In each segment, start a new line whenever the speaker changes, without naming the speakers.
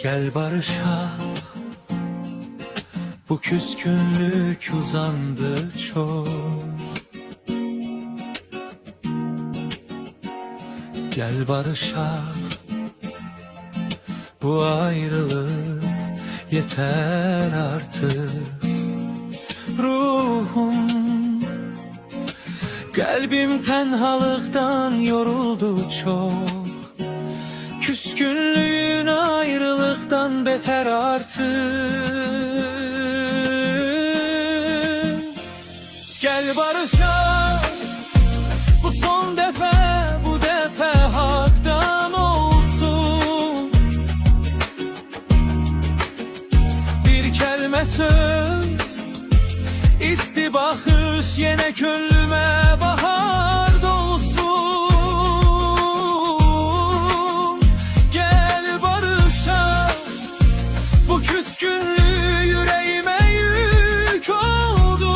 Gel barışa, bu küskünlük uzandı çok. Gel barışa, bu ayrılık yeter artık. Ruhum, kalbim tenhalıktan yoruldu çok. Küskünlüğün ayrılıktan beter artık. Gel barışa, bu son defa, bu defa haktan olsun. Bir kelime söz, isti bakış, yine gönlüme bahar dolsun. Gel barışa, bu küskünlüğü yüreğime yük oldu.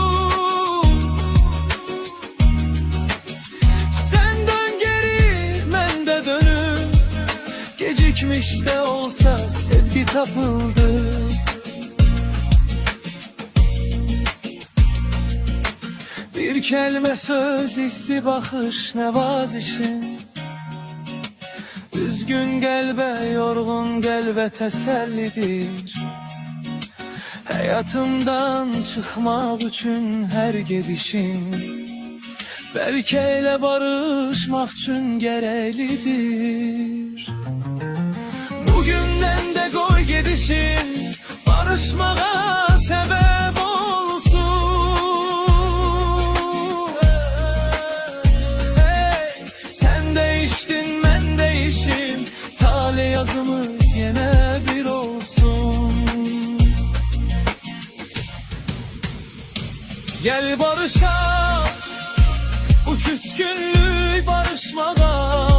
Sen dön geri, ben de dönüm. Gecikmiş de olsa sevgi tapıldı. Bir kelime söz, isti bakış, ne vazişin. Üzgün gelbe, yorgun gelbe tesellidir. Hayatımdan çıkmak için her gidişin, belki ile barışmak için gereklidir. Bugünden de koy gidişin, barışmağa sebep olsun. Hey, sen değiştin, ben değişim, talih yazımız yine bir olsun. Gel barışa, bu küskünlüğü barışmağa